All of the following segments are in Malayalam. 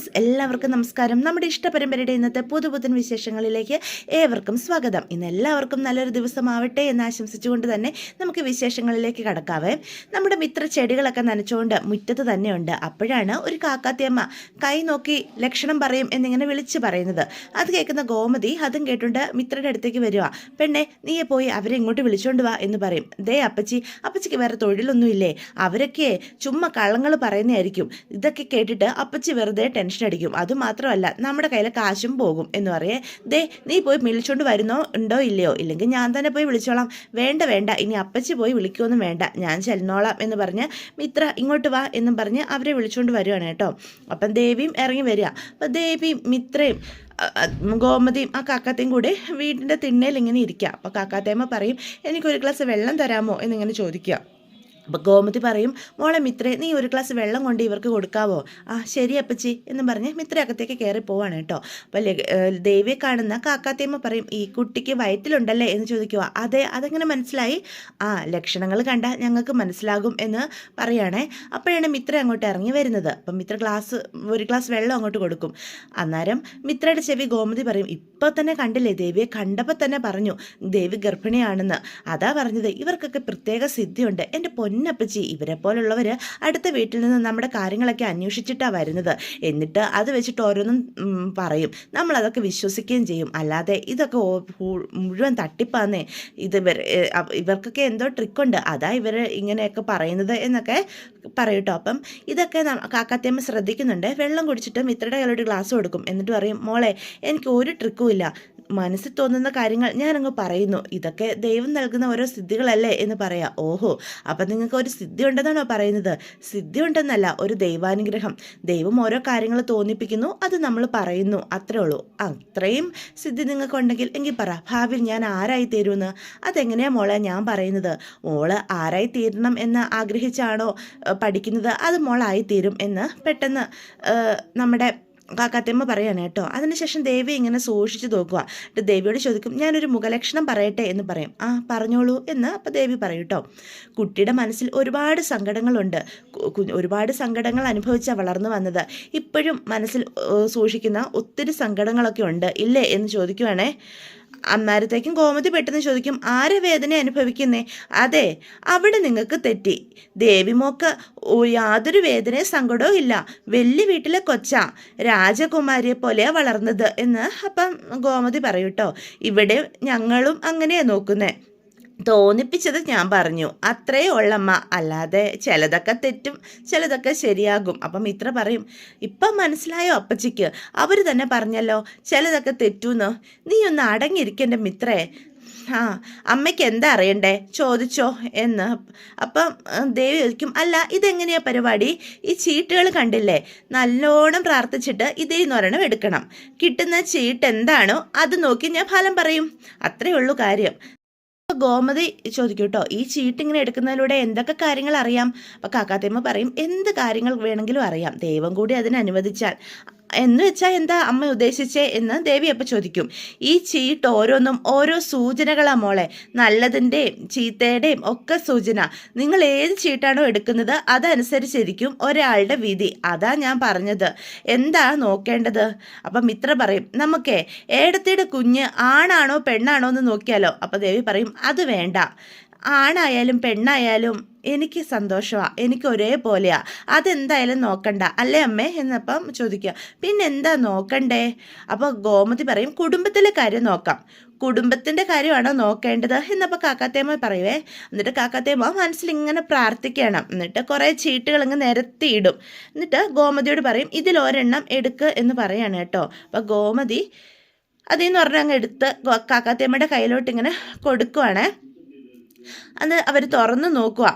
ഫ്രണ്ട്സ്, എല്ലാവർക്കും നമസ്കാരം. നമ്മുടെ ഇഷ്ടപരമ്പരയുടെ ഇന്നത്തെ പുതുപുത്തൻ വിശേഷങ്ങളിലേക്ക് ഏവർക്കും സ്വാഗതം. ഇന്ന് എല്ലാവർക്കും നല്ലൊരു ദിവസമാവട്ടെ എന്ന് ആശംസിച്ചുകൊണ്ട് തന്നെ നമുക്ക് വിശേഷങ്ങളിലേക്ക് കടക്കാവേ. നമ്മുടെ മിത്ര ചെടികളൊക്കെ നനച്ചുകൊണ്ട് മുറ്റത്ത് തന്നെയുണ്ട്. അപ്പോഴാണ് ഒരു കാക്കാത്തിയമ്മ കൈ നോക്കി ലക്ഷണം പറയും എന്നിങ്ങനെ വിളിച്ച് പറയുന്നത്. അത് കേൾക്കുന്ന ഗോമതി അതും കേട്ടുകൊണ്ട് മിത്രയുടെ അടുത്തേക്ക് വരിക. പെണ്ണെ, നീയെ പോയി അവരെ ഇങ്ങോട്ട് വിളിച്ചോണ്ട് വാ എന്ന് പറയും. ദേ അപ്പച്ചിക്ക് വേറെ തൊഴിലൊന്നുമില്ലേ? അവരൊക്കെ ചുമ്മാ കള്ളങ്ങൾ പറയുന്നതായിരിക്കും. ഇതൊക്കെ കേട്ടിട്ട് അപ്പച്ചി വെറുതെ ടെൻഷൻ അടിക്കും. അതുമാത്രമല്ല, നമ്മുടെ കയ്യിലെ കാശും പോകും എന്ന് പറയേ. ദേ, നീ പോയി വിളിച്ചോണ്ട് ഉണ്ടോ ഇല്ലയോ? ഇല്ലെങ്കിൽ ഞാൻ തന്നെ പോയി വിളിച്ചോളാം. വേണ്ട, ഇനി അപ്പച്ചി പോയി വിളിക്കുമൊന്നും വേണ്ട, ഞാൻ ചെന്നോളാം എന്ന് പറഞ്ഞ് മിത്ര ഇങ്ങോട്ട് വാ എന്നും പറഞ്ഞ് അവരെ വിളിച്ചുകൊണ്ട് വരുവാണ് കേട്ടോ. അപ്പം ദേവിയും ഇറങ്ങി വരിക. അപ്പം ദേവിയും മിത്രയും ഗോമതിയും ആ കാക്കാത്തയും കൂടെ വീടിൻ്റെ തിണ്ണയിൽ ഇങ്ങനെ ഇരിക്കുക. അപ്പോൾ കാക്കാത്തേമ്മ പറയും, എനിക്കൊരു ഗ്ലാസ് വെള്ളം തരാമോ എന്നിങ്ങനെ ചോദിക്കുക. അപ്പോൾ ഗോമതി പറയും, മോളെ മിത്രേ, നീ ഒരു ഗ്ലാസ് വെള്ളം കൊണ്ട് ഇവർക്ക് കൊടുക്കാവോ? ആ ശരി അപ്പച്ചി എന്നും പറഞ്ഞ് മിത്ര അകത്തേക്ക് കയറി പോവാണ് കേട്ടോ. അപ്പോൾ ദേവിയെ കാണുന്ന കാക്കാത്തേമ്മ പറയും, ഈ കുട്ടിക്ക് വയറ്റിലുണ്ടല്ലേ എന്ന് ചോദിക്കുക. അതെ, അതെങ്ങനെ മനസ്സിലായി? ആ, ലക്ഷണങ്ങൾ കണ്ടാൽ ഞങ്ങൾക്ക് മനസ്സിലാകും എന്ന് പറയുകയാണേ. അപ്പോഴാണ് മിത്ര അങ്ങോട്ട് ഇറങ്ങി വരുന്നത്. അപ്പം മിത്ര ഒരു ഗ്ലാസ് വെള്ളം അങ്ങോട്ട് കൊടുക്കും. അന്നേരം മിത്രയുടെ ചെവി ഗോമതി പറയും, ഇപ്പോൾ തന്നെ കണ്ടില്ലേ, ദേവിയെ കണ്ടപ്പോൾ തന്നെ പറഞ്ഞു ദേവി ഗർഭിണിയാണെന്ന്. അതാ പറഞ്ഞത്, ഇവർക്കൊക്കെ പ്രത്യേക സിദ്ധിയുണ്ട്. എൻ്റെ പൊന്നപ്പച്ചി, ഇവരെ പോലുള്ളവർ അടുത്ത വീട്ടിൽ നിന്ന് നമ്മുടെ കാര്യങ്ങളൊക്കെ അന്വേഷിച്ചിട്ടാണ് വരുന്നത്. എന്നിട്ട് അത് വെച്ചിട്ട് ഓരോന്നും പറയും. നമ്മളതൊക്കെ വിശ്വസിക്കുകയും ചെയ്യും. അല്ലാതെ ഇതൊക്കെ മുഴുവൻ തട്ടിപ്പാന്നേ. ഇവർക്കൊക്കെ എന്തോ ട്രിക്കുണ്ട്, അതാ ഇവർ ഇങ്ങനെയൊക്കെ പറയുന്നത് എന്നൊക്കെ പറയൂട്ടോ. അപ്പം ഇതൊക്കെ കാക്കാത്തിയമ്മ ശ്രദ്ധിക്കുന്നുണ്ട്. വെള്ളം കുടിച്ചിട്ട് മിത്രയുടെ കയ്യിലൊരു ഗ്ലാസ് കൊടുക്കും. എന്നിട്ട് പറയും, മോളെ, എനിക്ക് ഒരു ട്രിക്കും ഇല്ല, മനസ്സിൽ തോന്നുന്ന കാര്യങ്ങൾ ഞാനങ്ങ് പറയുന്നു. ഇതൊക്കെ ദൈവം നൽകുന്ന ഓരോ സിദ്ധികളല്ലേ എന്ന് പറയാം. ഓഹോ, അപ്പം നിങ്ങൾക്ക് ഒരു സിദ്ധി ഉണ്ടെന്നാണോ പറയുന്നത്? സിദ്ധി ഉണ്ടെന്നല്ല, ഒരു ദൈവാനുഗ്രഹം. ദൈവം ഓരോ കാര്യങ്ങൾ തോന്നിപ്പിക്കുന്നു, അത് നമ്മൾ പറയുന്നു, അത്രേ ഉള്ളൂ. അത്രയും സിദ്ധി നിങ്ങൾക്കുണ്ടെങ്കിൽ എങ്കിൽ പറ, ഭാവിയിൽ ഞാൻ ആരായി തീരുമെന്ന്. അതെങ്ങനെയാണ് മോളെ ഞാൻ പറയുന്നത്? മോള് ആരായി തീരണം എന്ന് ആഗ്രഹിച്ചാണോ പഠിക്കുന്നത്, അത് മോളായി തീരും എന്ന് പെട്ടെന്ന് നമ്മുടെ കാക്കാത്തമ്മ പറയാണ് കേട്ടോ. അതിനുശേഷം ദേവി ഇങ്ങനെ സൂക്ഷിച്ച് നോക്കുക. ദേവിയോട് ചോദിക്കും, ഞാനൊരു മുഖലക്ഷണം പറയട്ടെ എന്ന് പറയും. ആ, പറഞ്ഞോളൂ എന്ന് അപ്പോൾ ദേവി പറയും കേട്ടോ. കുട്ടിയുടെ മനസ്സിൽ ഒരുപാട് സങ്കടങ്ങളുണ്ട്. ഒരുപാട് സങ്കടങ്ങൾ അനുഭവിച്ചാണ് വളർന്നു വന്നത്. ഇപ്പോഴും മനസ്സിൽ സൂക്ഷിക്കുന്ന ഒത്തിരി സങ്കടങ്ങളൊക്കെ ഉണ്ട് ഇല്ലേ എന്ന് ചോദിക്കുവാണേ. അന്നേരത്തേക്കും ഗോമതി പെട്ടെന്ന് ചോദിക്കും, ആരെ വേദന അനുഭവിക്കുന്നേ? അതെ, അവിടെ നിങ്ങൾക്ക് തെറ്റി. ദേവിമോക്ക് യാതൊരു വേദനയും സങ്കടവും ഇല്ല. വലിയ വീട്ടിലെ കൊച്ചാ, രാജകുമാരിയെ പോലെയാണ് വളർന്നത് എന്ന് അപ്പം ഗോമതി പറയൂട്ടോ. ഇവിടെ ഞങ്ങളും അങ്ങനെയാണ് നോക്കുന്നേ. തോന്നിപ്പിച്ചത് ഞാൻ പറഞ്ഞു, അത്രയേ ഉള്ളമ്മ. അല്ലാതെ ചിലതൊക്കെ തെറ്റും, ചിലതൊക്കെ ശരിയാകും. അപ്പം ഇത്ര പറയും, ഇപ്പം മനസ്സിലായോ അപ്പച്ചിക്ക്? അവർ തന്നെ പറഞ്ഞല്ലോ ചിലതൊക്കെ തെറ്റൂന്ന്. നീ ഒന്ന് അടങ്ങിയിരിക്കേണ്ട മിത്രേ. ആ, അമ്മയ്ക്ക് എന്താ അറിയണ്ടേ, ചോദിച്ചോ എന്ന്. അപ്പം ദേവി ചോദിക്കും, അല്ല ഇതെങ്ങനെയാ പരിപാടി? ഈ ചീട്ടുകൾ കണ്ടില്ലേ, നല്ലോണം പ്രാർത്ഥിച്ചിട്ട് ഇതിൽ നിന്നൊരെണ്ണം എടുക്കണം. കിട്ടുന്ന ചീട്ട് എന്താണോ അത് നോക്കി ഞാൻ ഫലം പറയും. അത്രയേ ഉള്ളൂ കാര്യം. ഗോമതി ചോദിക്കും കേട്ടോ, ഈ ചീട്ട് ഇങ്ങനെ എടുക്കുന്നതിലൂടെ എന്തൊക്കെ കാര്യങ്ങൾ അറിയാം? അപ്പം കാക്കാത്തേമ്മ പറയും, എന്ത് കാര്യങ്ങൾ വേണമെങ്കിലും അറിയാം, ദൈവം കൂടി അതിന് അനുവദിച്ചാൽ. എന്ന് വെച്ചാൽ എന്താ അമ്മ ഉദ്ദേശിച്ചേ എന്ന് ദേവി അപ്പം ചോദിക്കും. ഈ ചീട്ട് ഓരോന്നും ഓരോ സൂചനകളാണ് മോളെ, നല്ലതിൻ്റെയും ചീത്തയുടെയും ഒക്കെ സൂചന. നിങ്ങൾ ഏത് ചീട്ടാണോ എടുക്കുന്നത് അതനുസരിച്ചിരിക്കും ഒരാളുടെ വിധി. അതാ ഞാൻ പറഞ്ഞത്. എന്താ നോക്കേണ്ടത്? അപ്പം മിത്ര പറയും, നമുക്കേ ഏടത്തിയുടെ കുഞ്ഞ് ആണാണോ പെണ്ണാണോ എന്ന് നോക്കിയാലോ? അപ്പം ദേവി പറയും, അത് വേണ്ട, ആണായാലും പെണ്ണായാലും എനിക്ക് സന്തോഷമാണ്, എനിക്ക് ഒരേപോലെയാ, അതെന്തായാലും നോക്കണ്ട അല്ലേ അമ്മേ എന്നപ്പം ചോദിക്കുക. പിന്നെന്താ നോക്കണ്ടേ? അപ്പോൾ ഗോമതി പറയും, കുടുംബത്തിലെ കാര്യം നോക്കാം. കുടുംബത്തിൻ്റെ കാര്യമാണോ നോക്കേണ്ടത് എന്നപ്പോൾ കാക്കാത്തേമ്മ പറയുവേ. എന്നിട്ട് കാക്കാത്തേമ്മ മനസ്സിലിങ്ങനെ പ്രാർത്ഥിക്കണം. എന്നിട്ട് കുറേ ചീട്ടുകൾ ഇങ്ങ് നിരത്തിയിടും. എന്നിട്ട് ഗോമതിയോട് പറയും, ഇതിലൊരെണ്ണം എടുക്ക് എന്ന് പറയാണ് കേട്ടോ. അപ്പോൾ ഗോമതി അതിൽ നിന്ന് ഒരെണ്ണം അങ്ങ് എടുത്ത് കാക്കാത്തേമ്മയുടെ കയ്യിലോട്ട് ഇങ്ങനെ കൊടുക്കുവാണ്. അത് അവർ തുറന്ന്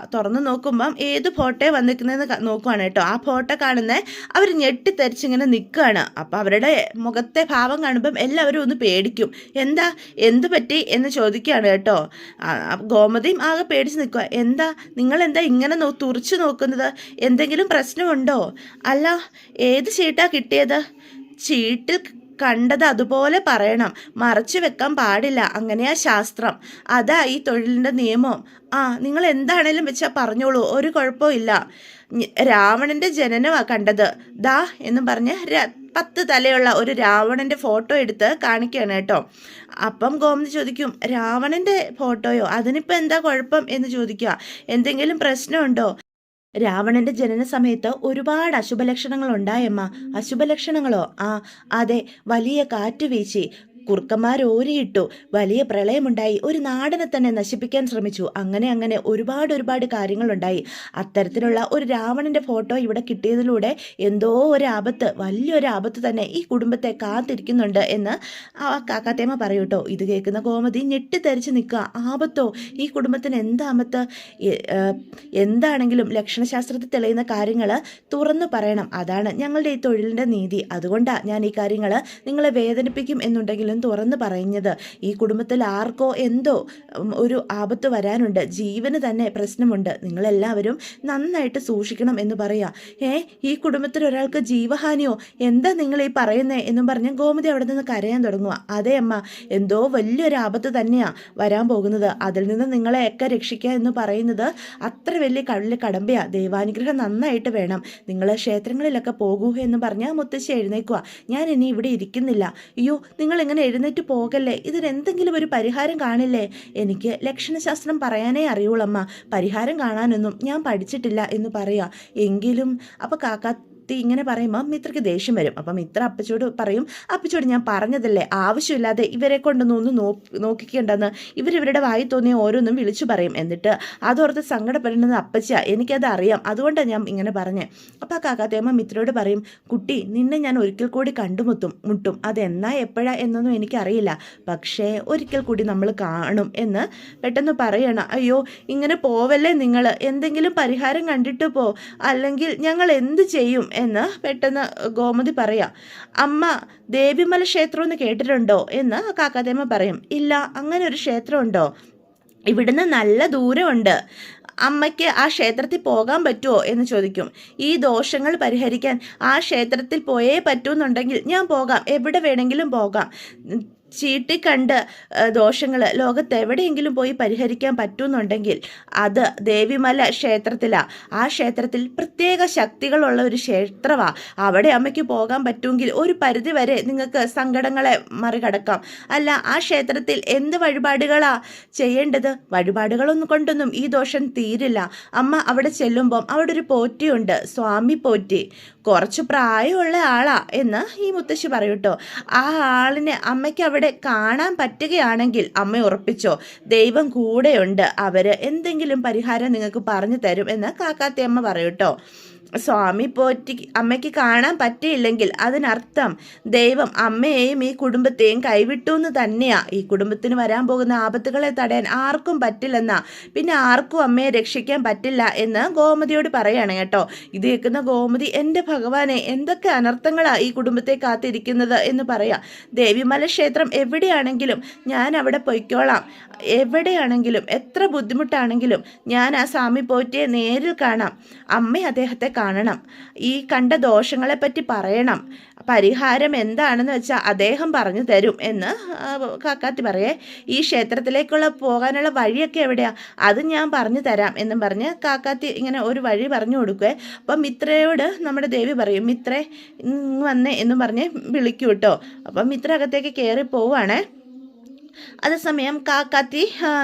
നോക്കുമ്പം ഏത് ഫോട്ടോ വന്നിരിക്കുന്നതെന്ന് നോക്കുവാണ് കേട്ടോ. ആ ഫോട്ടോ കാണുന്നത് അവർ ഞെട്ടിത്തെറിച്ചിങ്ങനെ നിൽക്കുകയാണ്. അപ്പോൾ അവരുടെ മുഖത്തെ ഭാവം കാണുമ്പം എല്ലാവരും ഒന്ന് പേടിക്കും. എന്ത് പറ്റി എന്ന് ചോദിക്കുകയാണ് കേട്ടോ. ഗോമതിയും ആകെ പേടിച്ച് നിൽക്കുക. നിങ്ങളെന്താ ഇങ്ങനെ തുറിച്ച് നോക്കുന്നത്? എന്തെങ്കിലും പ്രശ്നമുണ്ടോ? അല്ല, ഏത് ചീട്ടാ കിട്ടിയത്? ചീട്ടിൽ കണ്ടത് അതുപോലെ പറയണം, മറച്ചു വെക്കാൻ പാടില്ല, അങ്ങനെയാ ശാസ്ത്രം, അതാ ഈ തൊഴിലിൻ്റെ നിയമം. ആ, നിങ്ങൾ എന്താണേലും വെച്ചാൽ പറഞ്ഞോളൂ, ഒരു കുഴപ്പമില്ല. രാവണൻ്റെ ജനനമാണ് കണ്ടത്, ദാ എന്നും പറഞ്ഞ് 10 തലയുള്ള ഒരു രാവണൻ്റെ ഫോട്ടോ എടുത്ത് കാണിക്കുകയാണ് കേട്ടോ. അപ്പം ഗോമതി ചോദിക്കും, രാവണൻ്റെ ഫോട്ടോയോ, അതിനിപ്പോൾ എന്താ കുഴപ്പം എന്ന് ചോദിക്കുക. എന്തെങ്കിലും പ്രശ്നമുണ്ടോ? രാവണന്റെ ജനന സമയത്ത് ഒരുപാട് അശുഭലക്ഷണങ്ങൾ ഉണ്ടായമ്മ. അശുഭലക്ഷണങ്ങളോ? അതെ, വലിയ കാറ്റ് വീശി, കുറുക്കന്മാർ ഓരിയിട്ടു, വലിയ പ്രളയമുണ്ടായി, ഒരു നാടിനെ തന്നെ നശിപ്പിക്കാൻ ശ്രമിച്ചു, അങ്ങനെ ഒരുപാട് കാര്യങ്ങളുണ്ടായി. അത്തരത്തിലുള്ള ഒരു രാവണന്റെ ഫോട്ടോ ഇവിടെ കിട്ടിയതിലൂടെ എന്തോ ഒരു ആപത്ത്, വലിയൊരു ആപത്ത് തന്നെ ഈ കുടുംബത്തെ കാത്തിരിക്കുന്നുണ്ട് എന്ന് ആ കാക്കാത്തേമ്മ പറയൂട്ടോ. ഇത് കേൾക്കുന്ന ഗോമതി ഞെട്ടിത്തെറിച്ച് നിൽക്കുക. ആപത്തോ? ഈ കുടുംബത്തിന് എന്താപത്ത്? എന്താണെങ്കിലും ലക്ഷണശാസ്ത്രത്തിൽ തെളിയുന്ന കാര്യങ്ങൾ തുറന്നു പറയണം. അതാണ് ഞങ്ങളുടെ ഈ തൊഴിലിൻ്റെ നീതി. അതുകൊണ്ടാണ് ഞാൻ ഈ കാര്യങ്ങൾ നിങ്ങളെ വേദനിപ്പിക്കും എന്നുണ്ടെങ്കിലും തുറന്നു പറയുന്നത്. ഈ കുടുംബത്തിൽ ആർക്കോ എന്തോ ഒരു ആപത്ത് വരാനുണ്ട്, ജീവന് തന്നെ പ്രശ്നമുണ്ട്, നിങ്ങളെല്ലാവരും നന്നായിട്ട് സൂക്ഷിക്കണം എന്ന് പറയാം. ഈ കുടുംബത്തിൽ ഒരാൾക്ക് ജീവഹാനിയോ, എന്താ നിങ്ങൾ ഈ പറയുന്നേ എന്നും പറഞ്ഞ് ഗോമതി അവിടെ നിന്ന് കരയാൻ തുടങ്ങുക. അതെ അമ്മ, എന്തോ വലിയൊരു ആപത്ത് തന്നെയാണ് വരാൻ പോകുന്നത്. അതിൽ നിന്ന് നിങ്ങളെയൊക്കെ രക്ഷിക്കുക എന്ന് പറയുന്നത് അത്ര വലിയ കടമ്പയാ. ദൈവാനുഗ്രഹം നന്നായിട്ട് വേണം. നിങ്ങൾ ക്ഷേത്രങ്ങളിലൊക്കെ പോകൂ എന്ന് പറഞ്ഞാൽ മുത്തശ്ശി എഴുന്നേക്കുക. ഞാൻ ഇനി ഇവിടെ ഇരിക്കുന്നില്ല. അയ്യോ, നിങ്ങൾ ഇങ്ങനെ എഴുന്നേറ്റ് പോകല്ലേ, ഇതിനെന്തെങ്കിലും ഒരു പരിഹാരം കാണില്ലേ? എനിക്ക് ലക്ഷണശാസ്ത്രം പറയാനേ അറിയുള്ളമ്മ, പരിഹാരം കാണാനൊന്നും ഞാൻ പഠിച്ചിട്ടില്ല എന്ന് പറയാം. എങ്കിലും അപ്പോൾ കാക്ക ഇങ്ങനെ പറയുമ്പോൾ മിത്രയ്ക്ക് ദേഷ്യം വരും. അപ്പം മിത്ര അപ്പച്ചോട് പറയും, അപ്പച്ചോട് ഞാൻ പറഞ്ഞതല്ലേ, ആവശ്യമില്ലാതെ ഇവരെ കൊണ്ടൊന്നും നോക്കിക്കേണ്ടെന്ന്. ഇവരിവരുടെ വായി തോന്നിയ ഓരോന്നും വിളിച്ചു പറയും. എന്നിട്ട് അതോർത്ത് സങ്കടപ്പെടുന്നത് അപ്പച്ചാ, എനിക്കത് അറിയാം, അതുകൊണ്ടാണ് ഞാൻ ഇങ്ങനെ പറഞ്ഞേ. അപ്പം ആ കാക്കാത്തേമ്മ മിത്രയോട് പറയും, കുട്ടി, നിന്നെ ഞാൻ ഒരിക്കൽ കൂടി മുട്ടും, അതെന്നാ എപ്പോഴാ എന്നൊന്നും എനിക്കറിയില്ല, പക്ഷേ ഒരിക്കൽ കൂടി നമ്മൾ കാണും എന്ന് പെട്ടെന്ന് പറയണം. അയ്യോ, ഇങ്ങനെ പോവല്ലേ നിങ്ങൾ, എന്തെങ്കിലും പരിഹാരം കണ്ടിട്ട് പോ, അല്ലെങ്കിൽ ഞങ്ങൾ എന്ത് ചെയ്യും എന്ന് പെട്ടെന്ന് ഗോമതി പറയാം. അമ്മ, ദേവിമല ക്ഷേത്രം എന്ന് കേട്ടിട്ടുണ്ടോ എന്ന് കാക്കാത്തേമ്മ പറയും. ഇല്ല, അങ്ങനെ ഒരു ക്ഷേത്രമുണ്ടോ? ഇവിടുന്ന് നല്ല ദൂരമുണ്ട്. അമ്മയ്ക്ക് ആ ക്ഷേത്രത്തിൽ പോകാൻ പറ്റുമോ എന്ന് ചോദിക്കും. ഈ ദോഷങ്ങൾ പരിഹരിക്കാൻ ആ ക്ഷേത്രത്തിൽ പോയേ പറ്റൂന്നുണ്ടെങ്കിൽ ഞാൻ പോകാം, എവിടെ വേണമെങ്കിലും പോകാം. ചീട്ടിക്കണ്ട് ദോഷങ്ങൾ ലോകത്ത് എവിടെയെങ്കിലും പോയി പരിഹരിക്കാൻ പറ്റുന്നുണ്ടെങ്കിൽ അത് ദേവിമല ക്ഷേത്രത്തിലാണ്. ആ ക്ഷേത്രത്തിൽ പ്രത്യേക ശക്തികളുള്ള ഒരു ക്ഷേത്രമാണ്. അവിടെ അമ്മയ്ക്ക് പോകാൻ പറ്റുമെങ്കിൽ ഒരു പരിധി വരെ നിങ്ങൾക്ക് സങ്കടങ്ങളെ മറികടക്കാം. അല്ല, ആ ക്ഷേത്രത്തിൽ എന്ത് വഴിപാടുകളാണ് ചെയ്യേണ്ടത്? വഴിപാടുകളൊന്നും കൊണ്ടൊന്നും ഈ ദോഷം തീരില്ല. അമ്മ അവിടെ ചെല്ലുമ്പം അവിടെ ഒരു പോറ്റിയുണ്ട്, സ്വാമി പോറ്റി, കുറച്ച് പ്രായമുള്ള ആളാ എന്ന് ഈ മുത്തശ്ശി പറയൂട്ടോ. ആ ആളിനെ അമ്മയ്ക്ക് അവിടെ കാണാൻ പറ്റുകയാണെങ്കിൽ അമ്മ ഉറപ്പിച്ചോ, ദൈവം കൂടെയുണ്ട്, അവര് എന്തെങ്കിലും പരിഹാരം നിങ്ങൾക്ക് പറഞ്ഞു തരും എന്ന് കാക്കാത്തിയമ്മ പറയൂട്ടോ. സ്വാമി പോറ്റി അമ്മയ്ക്ക് കാണാൻ പറ്റിയില്ലെങ്കിൽ അതിനർത്ഥം ദൈവം അമ്മയെയും ഈ കുടുംബത്തെയും കൈവിട്ടു എന്ന് തന്നെയാ. ഈ കുടുംബത്തിന് വരാൻ പോകുന്ന ആപത്തുകളെ തടയാൻ ആർക്കും പറ്റില്ലെന്നാ, പിന്നെ ആർക്കും അമ്മയെ രക്ഷിക്കാൻ പറ്റില്ല എന്ന് ഗോമതിയോട് പറയാണ് കേട്ടോ. ഇത് കേൾക്കുന്ന ഗോമതി, എൻ്റെ ഭഗവാനെ, എന്തൊക്കെ അനർത്ഥങ്ങളാ ഈ കുടുംബത്തെ കാത്തിരിക്കുന്നത് എന്ന് പറയാം. ദേവിമല ക്ഷേത്രം എവിടെയാണെങ്കിലും ഞാൻ അവിടെ പൊയ്ക്കോളാം, എവിടെയാണെങ്കിലും എത്ര ബുദ്ധിമുട്ടാണെങ്കിലും ഞാൻ ആ സ്വാമി പോറ്റിയെ നേരിൽ കാണാം. അമ്മ അദ്ദേഹത്തെ കാണണം, ഈ കണ്ട ദോഷങ്ങളെപ്പറ്റി പറയണം, പരിഹാരം എന്താണെന്ന് വെച്ചാൽ അദ്ദേഹം പറഞ്ഞു തരും എന്ന് കാക്കാത്തി പറയേ. ഈ ക്ഷേത്രത്തിലേക്കുള്ള പോകാനുള്ള വഴിയൊക്കെ എവിടെയാ, അത് ഞാൻ പറഞ്ഞു തരാം എന്നും പറഞ്ഞ് കാക്കാത്തി ഇങ്ങനെ ഒരു വഴി പറഞ്ഞു കൊടുക്കുവേ. അപ്പം മിത്രയോട് നമ്മുടെ ദേവി പറയും, മിത്രേ വന്നേ എന്നും പറഞ്ഞ് വിളിക്കൂ കേട്ടോ. അപ്പം മിത്ര അകത്തേക്ക് കയറി പോവുകയാണേ. അതേസമയം കാക്കാത്തി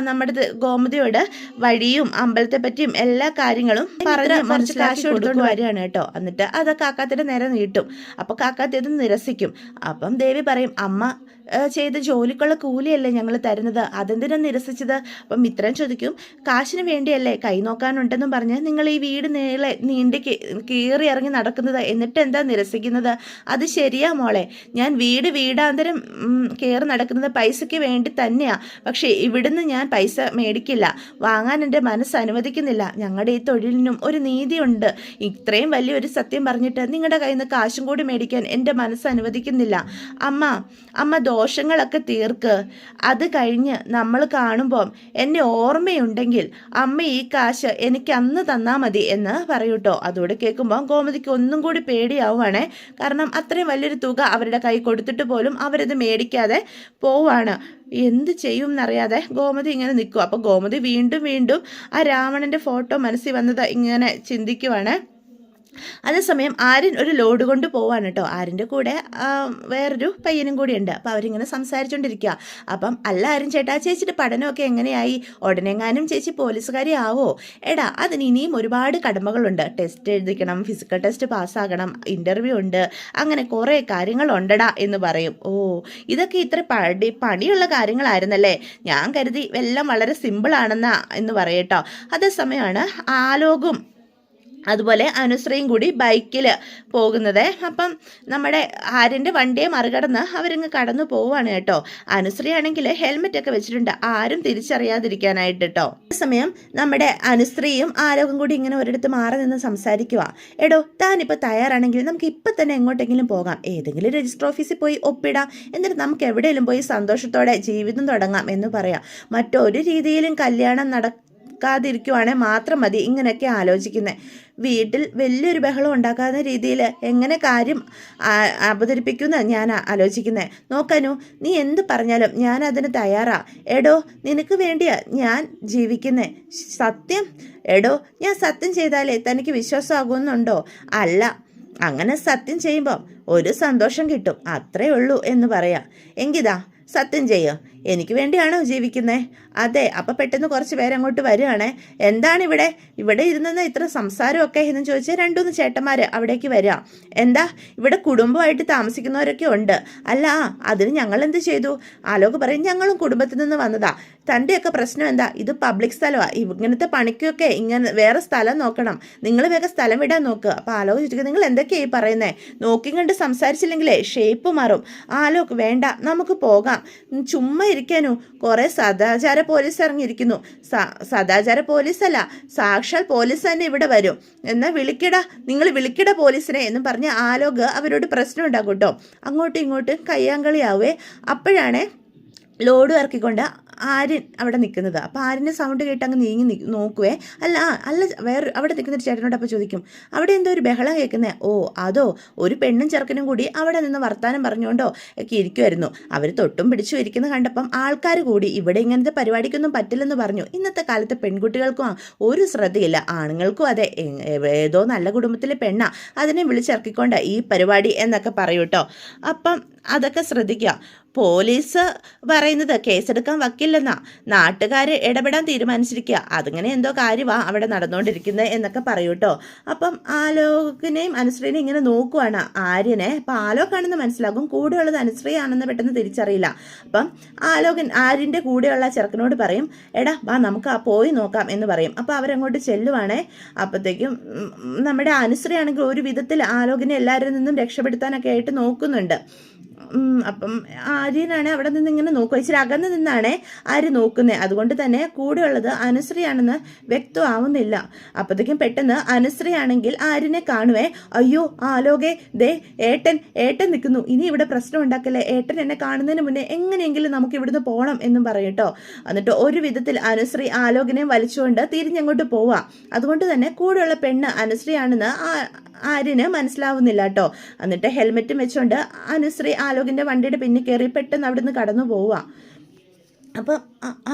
നമ്മുടെ ഗോമതിയോട് വഴിയും അമ്പലത്തെ പറ്റിയും എല്ലാ കാര്യങ്ങളും പറഞ്ഞ് മനസ്സിലാക്കി കൊടുത്തുകൊണ്ട് വരികയാണ് കേട്ടോ. എന്നിട്ട് അത് കാക്കാത്തിയുടെ നേരെ നീട്ടും. അപ്പോൾ കാക്കാത്തി അത് നിരസിക്കും. അപ്പം ദേവി പറയും, അമ്മ ചെയ്ത ജോലിക്കുള്ള കൂലിയല്ലേ ഞങ്ങൾ തരുന്നത്, അതെന്തിനാ നിരസിച്ചത്? അപ്പം മിത്രൻ ചോദിക്കും, കാശിന് വേണ്ടിയല്ലേ, കൈ നോക്കാനുണ്ടെന്നും പറഞ്ഞ് നിങ്ങൾ ഈ വീട് നീണ്ടി കീറി ഇറങ്ങി നടക്കുന്നത്, എന്നിട്ട് എന്താ നിരസിക്കുന്നത്? അത് ശരിയാ മോളെ, ഞാൻ വീടാന്തരം കയറി നടക്കുന്നത് പൈസയ്ക്ക് വേണ്ടി തന്നെയാ. പക്ഷേ ഇവിടുന്ന് ഞാൻ പൈസ മേടിക്കില്ല, വാങ്ങാൻ എൻ്റെ മനസ്സ് അനുവദിക്കുന്നില്ല. ഞങ്ങളുടെ ഈ തൊഴിലിനും ഒരു നീതിയുണ്ട്. ഇത്രയും വലിയൊരു സത്യം പറഞ്ഞിട്ട് നിങ്ങളുടെ കയ്യിൽ നിന്ന് കാശും കൂടി മേടിക്കാൻ എൻ്റെ മനസ്സ് അനുവദിക്കുന്നില്ല. അമ്മ ദോഷങ്ങളൊക്കെ തീർക്ക്. അത് കഴിഞ്ഞ് നമ്മൾ കാണുമ്പോൾ എന്നെ ഓർമ്മയുണ്ടെങ്കിൽ അമ്മ ഈ കാശ് എനിക്ക് അന്ന് തന്നാൽ മതി എന്ന് പറയൂട്ടോ. അതോടെ കേൾക്കുമ്പോൾ ഗോമതിക്ക് ഒന്നും കൂടി പേടിയാവുകയാണേ. കാരണം അത്രയും വലിയൊരു തുക അവരുടെ കൈ കൊടുത്തിട്ട് പോലും അവരത് മേടിക്കാതെ പോവാണ്. എന്ത് ചെയ്യും എന്നറിയാതെ ഗോമതി ഇങ്ങനെ നിൽക്കും. അപ്പോൾ ഗോമതി വീണ്ടും ആ രാവണൻ്റെ ഫോട്ടോ മനസ്സിൽ വന്നത് ഇങ്ങനെ ചിന്തിക്കുവാണ്. അതേസമയം ആര്യൻ ഒരു ലോഡ് കൊണ്ട് പോവാണ് കേട്ടോ. ആര്യൻ്റെ കൂടെ വേറൊരു പയ്യനും കൂടി ഉണ്ട്. അപ്പോൾ അവരിങ്ങനെ സംസാരിച്ചുകൊണ്ടിരിക്കുക. അപ്പം അല്ല ആര്യൻ ചേട്ടാ, ചേച്ചിയുടെ പഠനമൊക്കെ എങ്ങനെയായി? ഉടനെങ്ങാനും ചേച്ചി പോലീസുകാരി ആവോ? എടാ, അതിന് ഇനിയും ഒരുപാട് കടമകളുണ്ട്. ടെസ്റ്റ് എഴുതിക്കണം, ഫിസിക്കൽ ടെസ്റ്റ് പാസ്സാകണം, ഇൻ്റർവ്യൂ ഉണ്ട്, അങ്ങനെ കുറേ കാര്യങ്ങളുണ്ടടാ എന്ന് പറയും. ഓ, ഇതൊക്കെ ഇത്ര പണിയുള്ള കാര്യങ്ങളായിരുന്നല്ലേ? ഞാൻ കരുതി എല്ലാം വളരെ സിമ്പിളാണെന്നാ എന്ന് പറയട്ടോ. അതേസമയമാണ് ആലോകും അതുപോലെ അനുശ്രീയും കൂടി ബൈക്കിൽ പോകുന്നത്. അപ്പം നമ്മുടെ ആര്യൻ്റെ വണ്ടിയെ മറികടന്ന് അവരിങ്ങ് കടന്നു പോവുകയാണ് കേട്ടോ. അനുശ്രീ ആണെങ്കിൽ ഹെൽമെറ്റൊക്കെ വെച്ചിട്ടുണ്ട്, ആരും തിരിച്ചറിയാതിരിക്കാനായിട്ട് കേട്ടോ. സമയം നമ്മുടെ അനുശ്രീയും ആരോഗ്യം കൂടി ഇങ്ങനെ ഒരിടത്ത് മാറി നിന്ന് സംസാരിക്കുക. എടോ, താനിപ്പോൾ തയ്യാറാണെങ്കിൽ നമുക്ക് ഇപ്പം തന്നെ എങ്ങോട്ടെങ്കിലും പോകാം, ഏതെങ്കിലും രജിസ്റ്റർ ഓഫീസിൽ പോയി ഒപ്പിടാം, എന്നിട്ട് നമുക്ക് എവിടെയെങ്കിലും പോയി സന്തോഷത്തോടെ ജീവിതം തുടങ്ങാം എന്ന് പറയാം. മറ്റൊരു രീതിയിലും കല്യാണം ക്കാതിരിക്കുവാണെങ്കിൽ മാത്രം മതി ഇങ്ങനെയൊക്കെ ആലോചിക്കുന്നത്. വീട്ടിൽ വലിയൊരു ബഹളം ഉണ്ടാക്കാത്ത രീതിയിൽ എങ്ങനെ കാര്യം അവതരിപ്പിക്കുന്ന ഞാൻ ആലോചിക്കുന്നത്. നോക്കാനു, നീ എന്ത് പറഞ്ഞാലും ഞാൻ അതിന് തയ്യാറാ. എടോ, നിനക്ക് വേണ്ടിയാ ഞാൻ ജീവിക്കുന്നത്. സത്യം എടോ, ഞാൻ സത്യം ചെയ്താലേ തനിക്ക് വിശ്വാസമാകുന്നുണ്ടോ? അല്ല, അങ്ങനെ സത്യം ചെയ്യുമ്പം ഒരു സന്തോഷം കിട്ടും, അത്രേ ഉള്ളൂ എന്ന് പറയാം. എങ്കിതാ സത്യം ചെയ്യുക, എനിക്ക് വേണ്ടിയാണോ ജീവിക്കുന്നത്? അതെ. അപ്പം പെട്ടെന്ന് കുറച്ച് പേരങ്ങോട്ട് വരികയാണേ. എന്താണ് ഇവിടെ ഇരുന്നെന്ന് ഇത്ര സംസാരമൊക്കെ എന്ന് ചോദിച്ചാൽ 2-3 ചേട്ടന്മാർ അവിടേക്ക് വരിക. എന്താ, ഇവിടെ കുടുംബമായിട്ട് താമസിക്കുന്നവരൊക്കെ ഉണ്ട്. അല്ല, അതിന് ഞങ്ങൾ എന്ത് ചെയ്തു? ആലോക് പറയും, ഞങ്ങളും കുടുംബത്തിൽ നിന്ന് വന്നതാ. തൻ്റെയൊക്കെ പ്രശ്നം എന്താ? ഇത് പബ്ലിക് സ്ഥലമാണ്, ഇങ്ങനത്തെ പണിക്കൊക്കെ ഇങ്ങനെ വേറെ സ്ഥലം നോക്കണം, നിങ്ങൾ വേഗം സ്ഥലം വിടാൻ നോക്കുക. അപ്പോൾ ആലോക് ചോദിക്കുക, നിങ്ങൾ എന്തൊക്കെയായി പറയുന്നത്? നോക്കി കണ്ട് സംസാരിച്ചില്ലെങ്കിലേ ഷേപ്പ് മാറും. ആലോക്, വേണ്ട, നമുക്ക് പോകാം, ചുമ്മാ ഇരിക്കാനോ. കുറേ സദാചാര പോലീസ് ഇറങ്ങിയിരിക്കുന്നു. സദാചാര പോലീസല്ല, സാക്ഷാൽ പോലീസ് തന്നെ ഇവിടെ വരും. എന്നാൽ നിങ്ങൾ വിളിക്കട പോലീസിനെ എന്ന് പറഞ്ഞ് ആലോക് അവരോട് പ്രശ്നം ഉണ്ടാക്കും കേട്ടോ. അങ്ങോട്ടും ഇങ്ങോട്ടും കയ്യാങ്കളിയാവേ. അപ്പോഴാണ് ലോഡ് ഇറക്കിക്കൊണ്ട് ആര്യൻ അവിടെ നിൽക്കുന്നത്. അപ്പോൾ ആര്യൻ്റെ സൗണ്ട് കേട്ട് അങ്ങ് നീങ്ങി നോക്കുവേ. അല്ല വേറെ അവിടെ നിൽക്കുന്നൊരു ചേട്ടനോട് അപ്പോൾ ചോദിക്കും, അവിടെ എന്തോ ഒരു ബഹളം കേൾക്കുന്നത്? ഓ, അതോ, ഒരു പെണ്ണും ചെറുക്കനും കൂടി അവിടെ നിന്ന് വർത്താനം പറഞ്ഞുകൊണ്ടോ ഒക്കെ ഇരിക്കുമായിരുന്നു. അവർ തൊട്ടും പിടിച്ചു ഇരിക്കുന്നത് കണ്ടപ്പം ആൾക്കാർ കൂടി ഇവിടെ ഇങ്ങനത്തെ പരിപാടിക്കൊന്നും പറ്റില്ലെന്ന് പറഞ്ഞു. ഇന്നത്തെ കാലത്ത് പെൺകുട്ടികൾക്കും ഒരു ശ്രദ്ധയില്ല, ആണുങ്ങൾക്കും അതെ. ഏതോ നല്ല കുടുംബത്തിലെ പെണ്ണാ അതിനെ വിളിച്ചിറക്കിക്കൊണ്ട് ഈ പരിപാടി എന്നൊക്കെ പറയൂ കേട്ടോ. അപ്പം അതൊക്കെ ശ്രദ്ധിക്കുക. പോലീസ് പറയുന്നത് കേസെടുക്കാൻ വക്കില്ലെന്നാ, നാട്ടുകാർ ഇടപെടാൻ തീരുമാനിച്ചിരിക്കുക. അതിങ്ങനെ എന്തോ കാര്യമാണ് അവിടെ നടന്നുകൊണ്ടിരിക്കുന്നത് എന്നൊക്കെ പറയൂ കേട്ടോ. അപ്പം ആലോകിനെയും അനുശ്രീനെയും ഇങ്ങനെ നോക്കുവാണ് ആര്യനെ. അപ്പം ആലോകാണെന്ന് മനസ്സിലാകും, കൂടെയുള്ളത് അനുശ്രീയാണെന്ന് പെട്ടെന്ന് തിരിച്ചറിയില്ല. അപ്പം ആര്യൻ്റെ കൂടെയുള്ള ചെറുക്കനോട് പറയും, എടാ വാ നമുക്ക് പോയി നോക്കാം എന്ന് പറയും. അപ്പം അവരങ്ങോട്ട് ചെല്ലുവാണേ. അപ്പോഴത്തേക്കും നമ്മുടെ അനുശ്രീ ആണെങ്കിൽ ഒരു വിധത്തിൽ ആലോകിനെ എല്ലാവരിൽ നിന്നും രക്ഷപ്പെടുത്താനൊക്കെ ആയിട്ട് നോക്കുന്നുണ്ട്. അപ്പം ആര്യനാണ് അവിടെ നിന്ന് ഇങ്ങനെ നോക്കുക, ഇച്ചിരി അകന്ന് നിന്നാണ് ആര്യ നോക്കുന്നത്. അതുകൊണ്ട് തന്നെ കൂടെയുള്ളത് അനുശ്രീയാണെന്ന് വ്യക്തമാവുന്നില്ല. അപ്പോഴത്തേക്കും പെട്ടെന്ന് അനുശ്രീ ആണെങ്കിൽ ആര്യനെ കാണുവേ. അയ്യോ ആലോകെ, ദേ ഏട്ടൻ നിൽക്കുന്നു, ഇനി ഇവിടെ പ്രശ്നം ഉണ്ടാക്കല്ലേ, ഏട്ടൻ എന്നെ കാണുന്നതിന് മുന്നേ എങ്ങനെയെങ്കിലും നമുക്ക് ഇവിടുന്ന് പോകണം എന്നും പറയട്ടോ. എന്നിട്ട് ഒരു വിധത്തിൽ അനുശ്രീ ആലോകിനെ വലിച്ചുകൊണ്ട് തിരിഞ്ഞങ്ങോട്ട് പോവാം. അതുകൊണ്ട് തന്നെ കൂടെയുള്ള പെണ്ണ് അനുശ്രീയാണെന്ന് ആര്യന് മനസ്സിലാവുന്നില്ല കേട്ടോ. എന്നിട്ട് ഹെൽമെറ്റും വെച്ചുകൊണ്ട് അനുശ്രീ ആലോകിൻ്റെ വണ്ടിയുടെ പിന്നിൽ കയറി പെട്ടെന്ന് അവിടെ നിന്ന് കടന്നു പോവുക. അപ്പം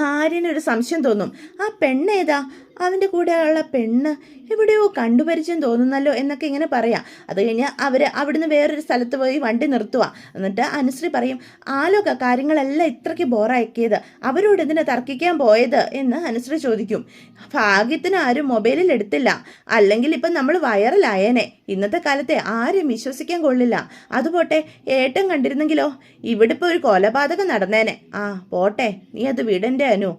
ആര്യനൊരു സംശയം തോന്നും, ആ പെണ്ണേതാ? അവൻ്റെ കൂടെയുള്ള പെണ്ണ് എവിടെയോ കണ്ടുപരിചയം തോന്നുന്നല്ലോ എന്നൊക്കെ ഇങ്ങനെ പറയാം. അത് കഴിഞ്ഞ് അവർ അവിടുന്ന് വേറൊരു സ്ഥലത്ത് പോയി വണ്ടി നിർത്തുക. എന്നിട്ട് അനുശ്രീ പറയും, ആലോക കാര്യങ്ങളെല്ലാം ഇത്രയ്ക്ക് ബോറാക്കിയത്, അവരോട് ഇതിനെ തർക്കിക്കാൻ പോയത് എന്ന് അനുശ്രീ ചോദിക്കും. ഭാഗ്യത്തിന് ആരും മൊബൈലിൽ എടുത്തില്ല, അല്ലെങ്കിൽ ഇപ്പം നമ്മൾ വൈറലായേനെ. ഇന്നത്തെ കാലത്തെ ആരും വിശ്വസിക്കാൻ കൊള്ളില്ല. അതുപോട്ടെ, ഏട്ടൻ കണ്ടിരുന്നെങ്കിലോ, ഇവിടെ ഇപ്പോൾ ഒരു കൊലപാതകം നടന്നേനെ. ആ പോട്ടെ, നീ അത് വിടൻ്റെ അനു.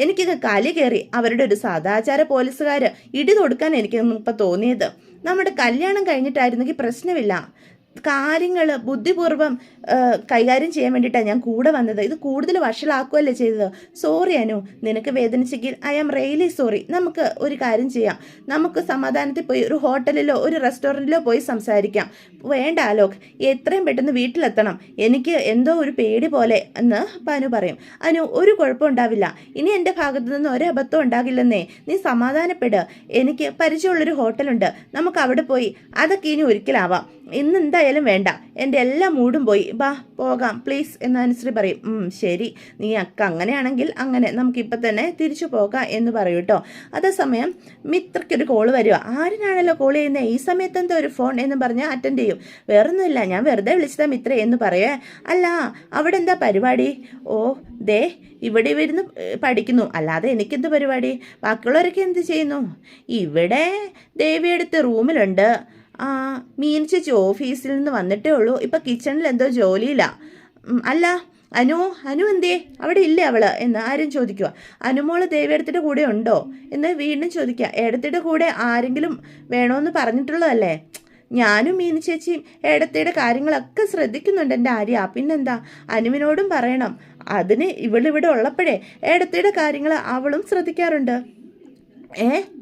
എനിക്കിത് കലി കയറി അവരുടെ ഒരു സദാചാര പോലീസുകാർ ഇടി കൊടുക്കാൻ എനിക്കിപ്പോൾ തോന്നിയത്. നമ്മുടെ കല്യാണം കഴിഞ്ഞിട്ടായിരുന്നെങ്കിൽ പ്രശ്നമില്ല, കാര്യങ്ങൾ ബുദ്ധിപൂർവ്വം കൈകാര്യം ചെയ്യാൻ വേണ്ടിയിട്ടാണ് ഞാൻ കൂടെ വന്നത്. ഇത് കൂടുതൽ വഷളാക്കുകയല്ലേ ചെയ്തത്. സോറി അനു, നിനക്ക് വേദനിച്ചെങ്കിൽ ഐ ആം റിയലി സോറി. നമുക്ക് ഒരു കാര്യം ചെയ്യാം, നമുക്ക് സമാധാനത്തിൽ പോയി ഒരു ഹോട്ടലിലോ ഒരു റെസ്റ്റോറൻറ്റിലോ പോയി സംസാരിക്കാം. വേണ്ട ആലോക്, എത്രയും പെട്ടെന്ന് വീട്ടിലെത്തണം, എനിക്ക് എന്തോ ഒരു പേടി പോലെ എന്ന് അനു പറയും. അനു, ഒരു കുഴപ്പമുണ്ടാവില്ല, ഇനി എൻ്റെ ഭാഗത്തു നിന്ന് ഒരു അബദ്ധം ഉണ്ടാകില്ലെന്നേ, നീ സമാധാനപ്പെടുക. എനിക്ക് പരിചയമുള്ളൊരു ഹോട്ടലുണ്ട്, നമുക്ക് അവിടെ പോയി അതൊക്കെ ഇനി ഒരിക്കലാവാം. ഇന്ന് എന്തായാലും വേണ്ട, എൻ്റെ എല്ലാ മൂഡും പോയി, ബാ പോകാം പ്ലീസ് എന്ന് അനുശ്രീ പറയും. ശരി, നീ അങ്ങനെയാണെങ്കിൽ അങ്ങനെ നമുക്കിപ്പോൾ തന്നെ തിരിച്ചു പോകാം എന്ന് പറയൂ കേട്ടോ. അതേസമയം മിത്രയ്ക്കൊരു കോള് വരിക. ആരിനാണല്ലോ കോൾ ചെയ്യുന്നത്, ഈ സമയത്ത് എന്താ ഒരു ഫോൺ എന്ന് പറഞ്ഞാൽ അറ്റൻഡ് ചെയ്യും. വേറൊന്നുമില്ല, ഞാൻ വെറുതെ വിളിച്ചതാ മിത്ര എന്ന് പറയേ. അല്ല, അവിടെ എന്താ പരിപാടി? ഓ ദേ ഇവിടെ ഇരുന്ന് പഠിക്കുന്നു, അല്ലാതെ എനിക്കെന്ത് പരിപാടി? ബാക്കിയുള്ളവരൊക്കെ എന്ത് ചെയ്യുന്നു? ഇവിടെ ദേവിയെടുത്ത് റൂമിലുണ്ട്. മീൻ ചേച്ചി ഓഫീസിൽ നിന്ന് വന്നിട്ടേ ഉള്ളൂ, ഇപ്പം കിച്ചണിൽ എന്തോ ജോലിയില്ല. അല്ല അനു എന്തേ, അവിടെ ഇല്ലേ അവള് എന്ന് ആരും ചോദിക്കുക. അനുമോള് ദേവിയെടുത്തിട്ട് കൂടെ ഉണ്ടോ എന്ന് വീണ്ടും ചോദിക്കുക. ഏടത്തിയുടെ കൂടെ ആരെങ്കിലും വേണമെന്ന് പറഞ്ഞിട്ടുള്ളതല്ലേ? ഞാനും മീനു ചേച്ചിയും ഏടത്തിയുടെ കാര്യങ്ങളൊക്കെ ശ്രദ്ധിക്കുന്നുണ്ട് എൻ്റെ ആര്യ. പിന്നെന്താ, അനുവിനോടും പറയണം. അതിന് ഇവളിവിടെ ഉള്ളപ്പോഴേ ഏടത്തിയുടെ കാര്യങ്ങൾ അവളും ശ്രദ്ധിക്കാറുണ്ട്.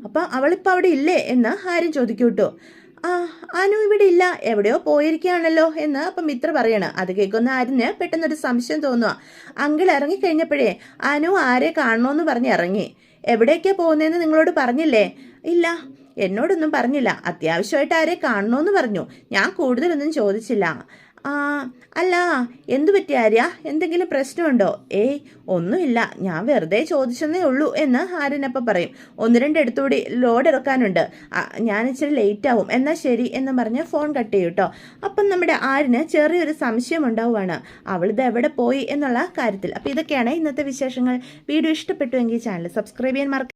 അപ്പം അവളിപ്പോൾ അവിടെ ഇല്ലേ എന്ന് ആരും ചോദിക്കൂട്ടോ. അനു ഇവിടെ ഇല്ല, എവിടെയോ പോയിരിക്കുകയാണല്ലോ എന്ന് അപ്പം മിത്ര പറയണം. അത് കേൾക്കുന്ന ആരിന് പെട്ടെന്നൊരു സംശയം തോന്നുക. അങ്കിൾ ഇറങ്ങിക്കഴിഞ്ഞപ്പോഴേ അനു ആരെ കാണണമെന്ന് പറഞ്ഞ് ഇറങ്ങി. എവിടേക്കാണ് പോകുന്നതെന്ന് നിങ്ങളോട് പറഞ്ഞില്ലേ? ഇല്ല, എന്നോടൊന്നും പറഞ്ഞില്ല. അത്യാവശ്യമായിട്ട് ആരെ കാണണമെന്ന് പറഞ്ഞു, ഞാൻ കൂടുതലൊന്നും ചോദിച്ചില്ല. അല്ല, എന്തു പറ്റി ആര്യ, എന്തെങ്കിലും പ്രശ്നമുണ്ടോ? ഒന്നുമില്ല, ഞാൻ വെറുതെ ചോദിച്ചെന്നേ ഉള്ളൂ എന്ന് ആര്യനപ്പം പറയും. 1-2 എടുത്തുകൂടി ലോഡ് ഇറക്കാനുണ്ട്, ഞാൻ ഇച്ചിരി ലേറ്റ് ആവും. എന്നാൽ ശരി എന്ന് പറഞ്ഞ് ഫോൺ കട്ട് ചെയ്യും കേട്ടോ. അപ്പം നമ്മുടെ ആര്യന് ചെറിയൊരു സംശയം ഉണ്ടാവുകയാണ്, അവളിത് എവിടെ പോയി എന്നുള്ള കാര്യത്തിൽ. അപ്പം ഇതൊക്കെയാണ് ഇന്നത്തെ വിശേഷങ്ങൾ. വീഡിയോ ഇഷ്ടപ്പെട്ടുവെങ്കിൽ ചാനൽ സബ്സ്ക്രൈബ് ചെയ്യാൻ മറക്കാം.